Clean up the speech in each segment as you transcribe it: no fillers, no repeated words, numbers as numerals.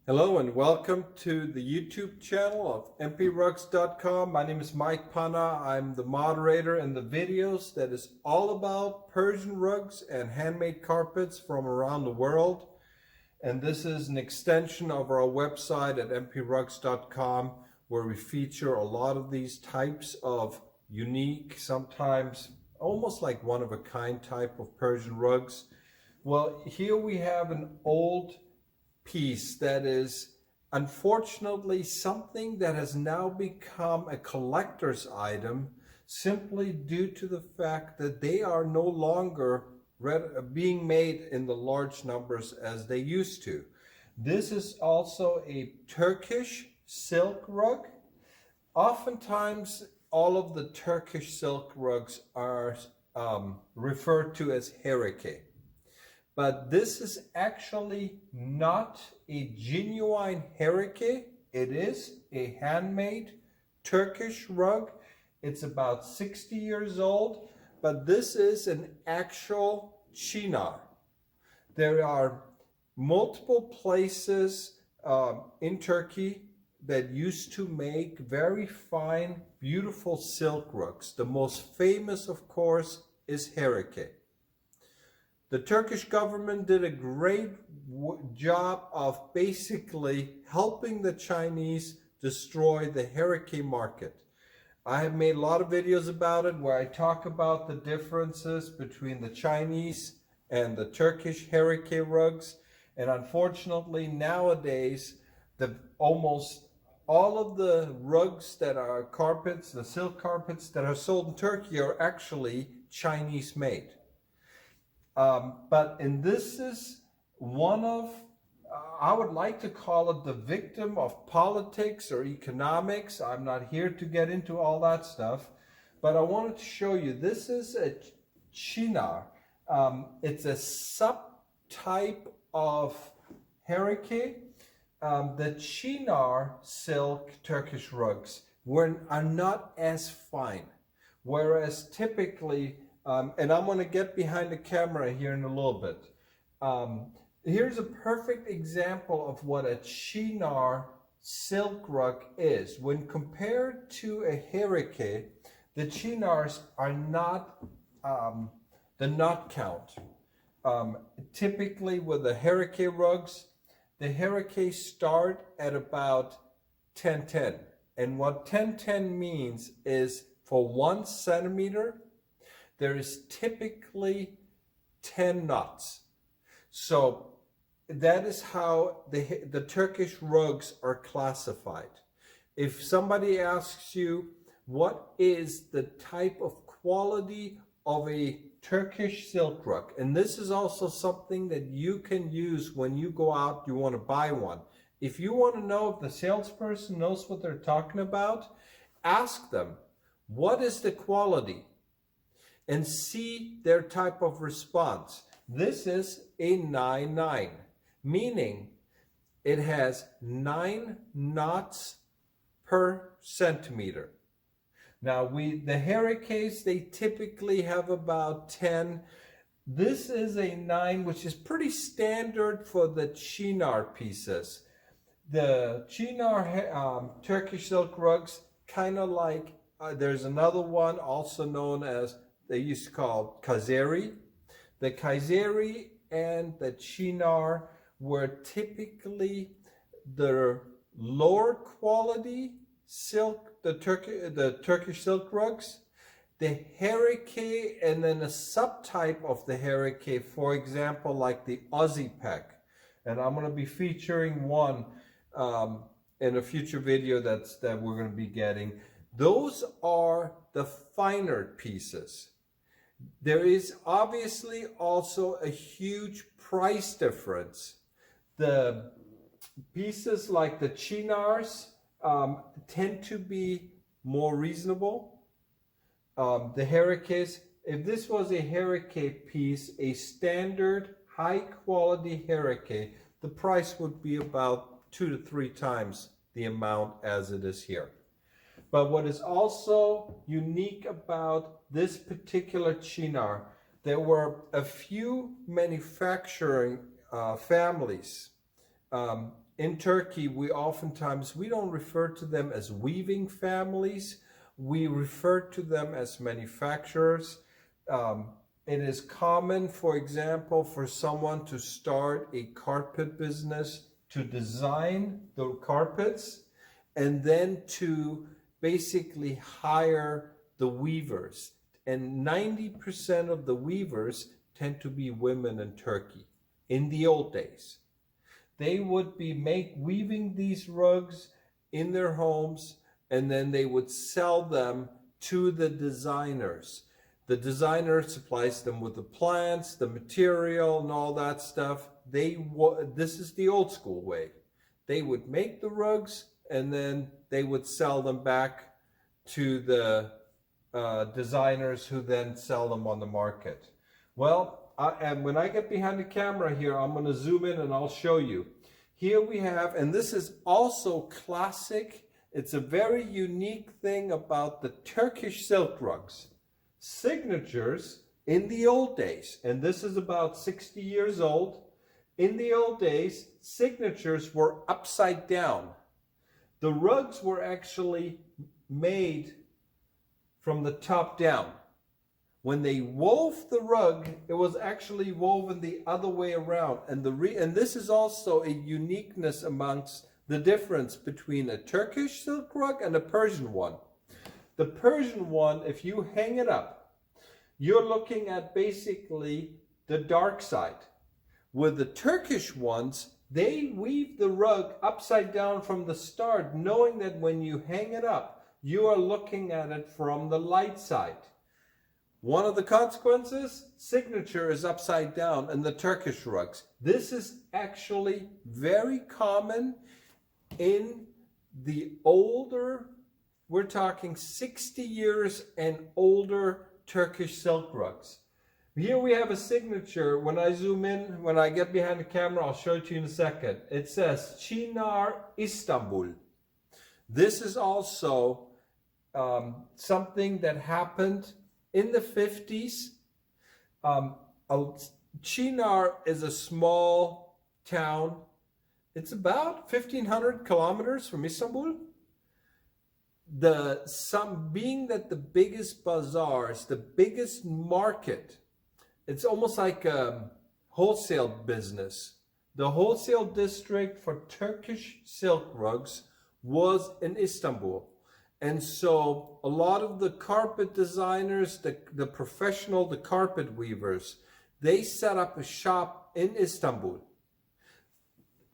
Hello and welcome to the YouTube channel of mprugs.com. My name is Mike Pana. I'm the moderator in the videos that is all about Persian rugs and handmade carpets from around the world. And this is an extension of our website at mprugs.com, where we feature a lot of these types of unique, sometimes almost like one-of-a-kind type of Persian rugs. Well, here we have an old piece that is unfortunately something that has now become a collector's item simply due to the fact that they are no longer being made in the large numbers as they used to. This is also a Turkish silk rug. Oftentimes all of the Turkish silk rugs are referred to as hereke. But this is actually not a genuine hereke. It is a handmade Turkish rug. It's about 60 years old, but this is an actual Cinar. There are multiple places in Turkey that used to make very fine, beautiful silk rugs. The most famous, of course, is hereke. The Turkish government did a great job of basically helping the Chinese destroy the hereke market. I have made a lot of videos about it where I talk about the differences between the Chinese and the Turkish hereke rugs. And unfortunately, nowadays, almost all of the rugs that are carpets, the silk carpets that are sold in Turkey are actually Chinese made. And this is one of, I would like to call it the victim of politics or economics. I'm not here to get into all that stuff, but I wanted to show you, this is a Cinar. It's a subtype of hereke. The Cinar silk Turkish rugs are not as fine, whereas typically, and I'm going to get behind the camera here in a little bit. Here's a perfect example of what a Cinar silk rug is. When compared to a hereke, the Cinars are not the knot count. Typically with the hereke rugs, the hereke start at about 10-10. And what 10-10 means is for 1 centimeter, there is typically 10 knots. So that is how the Turkish rugs are classified. If somebody asks you what is the type of quality of a Turkish silk rug, and this is also something that you can use when you go out, you want to buy one. If you want to know if the salesperson knows what they're talking about, ask them, what is the quality? And see their type of response. This is a 9-9, meaning it has 9 knots per centimeter. Now the herekes, they typically have about 10. This is a 9, which is pretty standard for the Cinar pieces. The Cinar Turkish silk rugs, kind of like, there's another one also known as, they used to call Kayseri. The Kayseri and the Cinar were typically the lower quality silk, the Turkish silk rugs. The hereke and then a subtype of the hereke, for example, like the Aussie Peck. And I'm going to be featuring one in a future video that we're going to be getting. Those are the finer pieces. There is obviously also a huge price difference. The pieces like the Cinars tend to be more reasonable. The herekes, if this was a hereke piece, a standard high quality hereke, the price would be about 2 to 3 times the amount as it is here. But what is also unique about this particular Cinar, there were a few manufacturing families in Turkey, we don't refer to them as weaving families. We refer to them as manufacturers. It is common, for example, for someone to start a carpet business, to design the carpets, and then to basically hire the weavers. And 90% of the weavers tend to be women in Turkey in the old days. They would be weaving these rugs in their homes, and then they would sell them to the designers. The designer supplies them with the plants, the material, and all that stuff. This is the old school way. They would make the rugs, and then they would sell them back to the designers, who then sell them on the market. Well, and when I get behind the camera here, I'm going to zoom in and I'll show you. Here we have, and this is also classic. It's a very unique thing about the Turkish silk rugs. Signatures in the old days, and this is about 60 years old. In the old days, signatures were upside down. The rugs were actually made from the top down. When they wove the rug, it was actually woven the other way around. And this is also a uniqueness amongst the difference between a Turkish silk rug and a Persian one. The Persian one, if you hang it up, you're looking at basically the dark side. With the Turkish ones, they weave the rug upside down from the start, knowing that when you hang it up, you are looking at it from the light side. One of the consequences, signature is upside down in the Turkish rugs. This is actually very common in the older, we're talking 60 years and older Turkish silk rugs. Here we have a signature. When I zoom in, when I get behind the camera, I'll show it to you in a second. It says Cinar Istanbul. This is also something that happened in the 50s. Cinar is a small town. It's about 1,500 kilometers from Istanbul. Being that the biggest bazaars, the biggest market, it's almost like a wholesale business. The wholesale district for Turkish silk rugs was in Istanbul. And so a lot of the carpet designers, the professional, the carpet weavers, they set up a shop in Istanbul.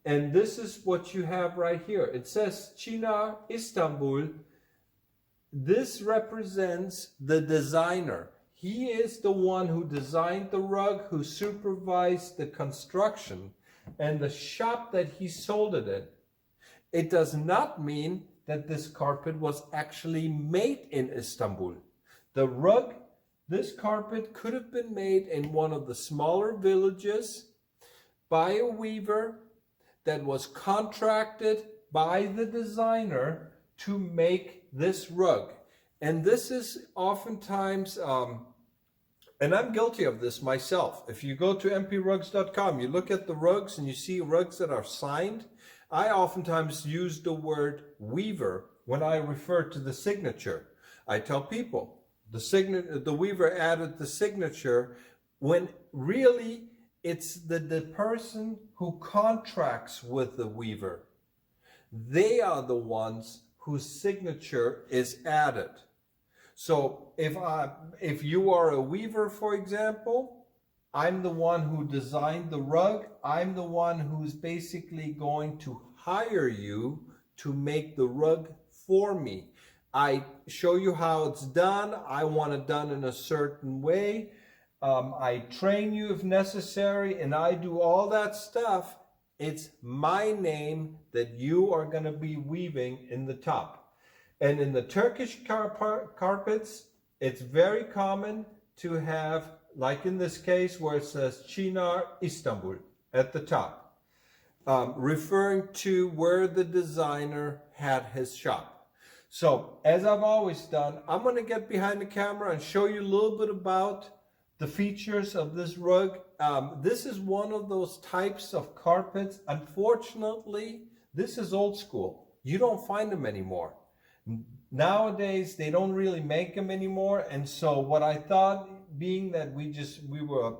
And this is what you have right here. It says Cinar Istanbul. This represents the designer. He is the one who designed the rug, who supervised the construction, and the shop that he sold it in. It does not mean that this carpet was actually made in Istanbul. The rug, this carpet could have been made in one of the smaller villages by a weaver that was contracted by the designer to make this rug. And this is oftentimes, and I'm guilty of this myself. If you go to mprugs.com, you look at the rugs and you see rugs that are signed. I oftentimes use the word weaver when I refer to the signature. I tell people the weaver added the signature, when really it's the person who contracts with the weaver. They are the ones whose signature is added. So if you are a weaver, for example, I'm the one who designed the rug. I'm the one who's basically going to hire you to make the rug for me. I show you how it's done. I want it done in a certain way. I train you if necessary, and I do all that stuff. It's my name that you are going to be weaving in the top. And in the Turkish carpets, it's very common to have, like in this case where it says Cinar Istanbul at the top, referring to where the designer had his shop. So as I've always done, I'm going to get behind the camera and show you a little bit about the features of this rug. This is one of those types of carpets. Unfortunately, This is old school. You don't find them anymore. Nowadays, they don't really make them anymore. And so what I thought, being that we were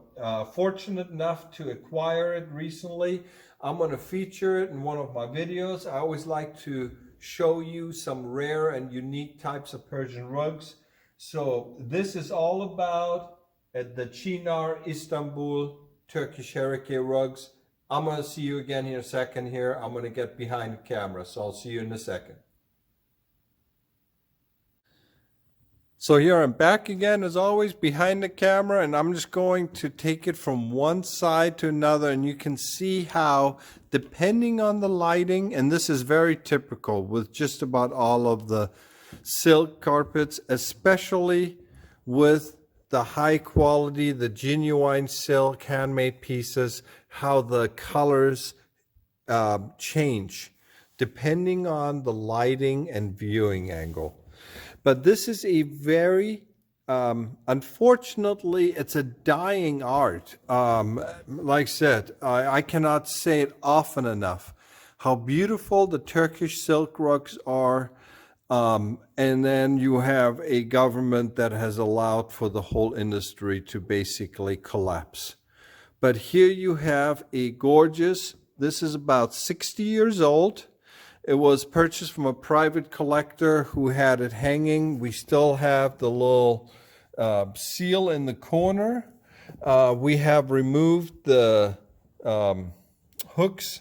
fortunate enough to acquire it recently, I'm going to feature it in one of my videos. I always like to show you some rare and unique types of Persian rugs. So this is all about the Cinar Istanbul Turkish Hereke rugs. I'm going to see you again here in a second here. I'm going to get behind the camera, so I'll see you in a second. So here I'm back again, as always, behind the camera, and I'm just going to take it from one side to another, and you can see how, depending on the lighting, and this is very typical with just about all of the silk carpets, especially with the high quality, the genuine silk handmade pieces, how the colors change depending on the lighting and viewing angle. But this is a very, unfortunately, it's a dying art. Like I said, I cannot say it often enough how beautiful the Turkish silk rugs are. And then you have a government that has allowed for the whole industry to basically collapse. But here you have a gorgeous, this is about 60 years old. It was purchased from a private collector who had it hanging. We still have the little seal in the corner. We have removed the hooks.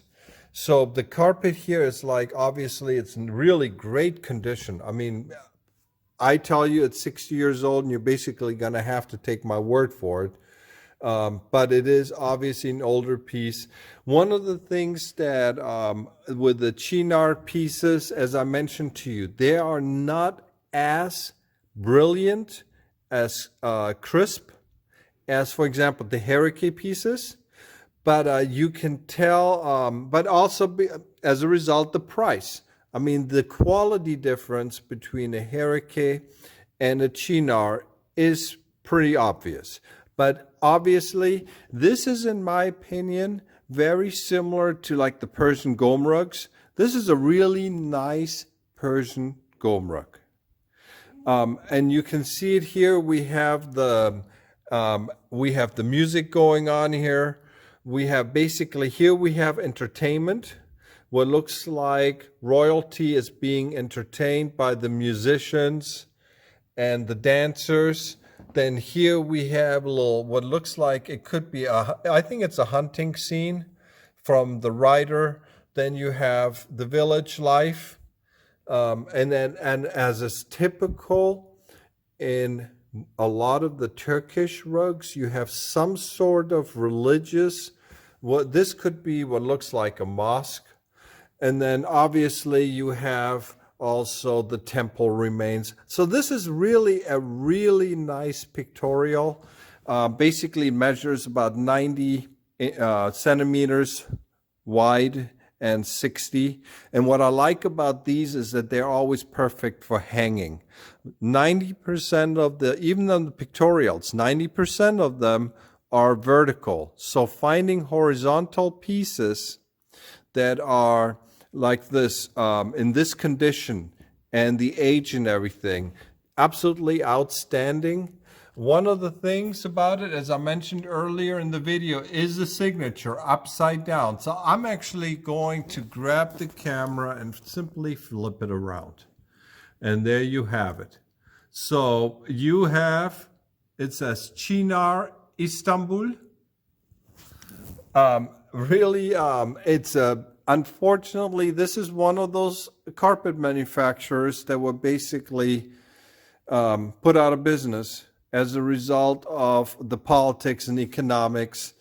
So the carpet here is like, obviously it's in really great condition. I mean, I tell you it's 60 years old and you're basically going to have to take my word for it. But it is obviously an older piece. One of the things that with the Cinar pieces, as I mentioned to you, they are not as brilliant, as crisp as, for example, the Hereke pieces. But you can tell, but also as a result, the price. I mean, the quality difference between a Hereke and a Cinar is pretty obvious. But obviously, this is, in my opinion, very similar to like the Persian gom rugs. This is a really nice Persian gom rug. And you can see it here. We have the music going on here. We have basically, here we have entertainment. What looks like royalty is being entertained by the musicians and the dancers. Then here we have a little, what looks like it could be I think it's a hunting scene from the writer. Then you have the village life. And as is typical in a lot of the Turkish rugs, you have some sort of religious, this could be what looks like a mosque. And then obviously you have also the temple remains. So this is really a really nice pictorial. Basically measures about 90 centimeters wide and 60. And what I like about these is that they're always perfect for hanging. 90% of even on the pictorials, 90% of them are vertical. So finding horizontal pieces that are like this, in this condition and the age and everything, absolutely outstanding. One of the things about it, as I mentioned earlier in the video, is the signature upside down. So I'm actually going to grab the camera and simply flip it around. And there you have it. So you have, it says Cinar Istanbul. It's a, unfortunately, this is one of those carpet manufacturers that were basically put out of business as a result of the politics and economics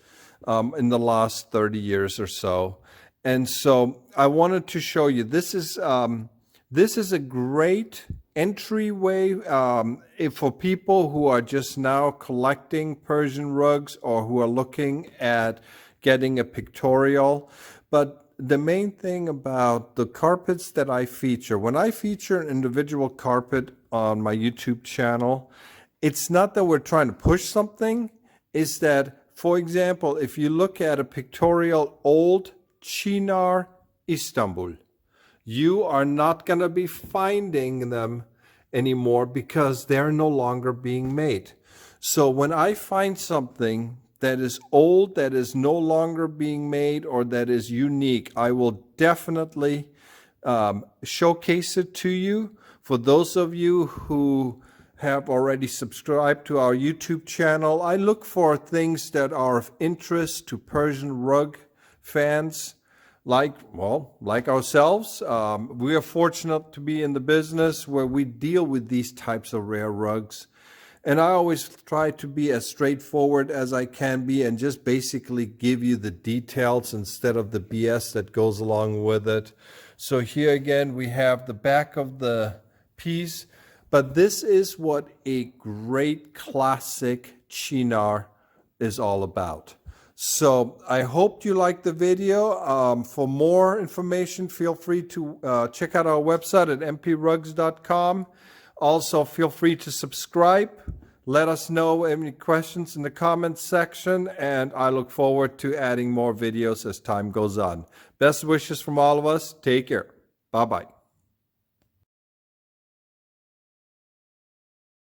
in the last 30 years or so. And so I wanted to show you, this is a great entryway for people who are just now collecting Persian rugs or who are looking at getting a pictorial. But the main thing about the carpets that I feature, when I feature an individual carpet on my YouTube channel, it's not that we're trying to push something. It's that, for example, if you look at a pictorial old Cinar Istanbul, You are not going to be finding them anymore because they're no longer being made. So when I find something that is old, that is no longer being made, or that is unique, I will definitely showcase it to you. For those of you who have already subscribed to our YouTube channel, I look for things that are of interest to Persian rug fans like ourselves. We are fortunate to be in the business where we deal with these types of rare rugs. And I always try to be as straightforward as I can be and just basically give you the details instead of the BS that goes along with it. So here again, we have the back of the piece, but this is what a great classic Cinar is all about. So I hope you liked the video. For more information, feel free to check out our website at mprugs.com. Also, feel free to subscribe. Let us know any questions in the comments section, and I look forward to adding more videos as time goes on. Best wishes from all of us. Take care. Bye-bye.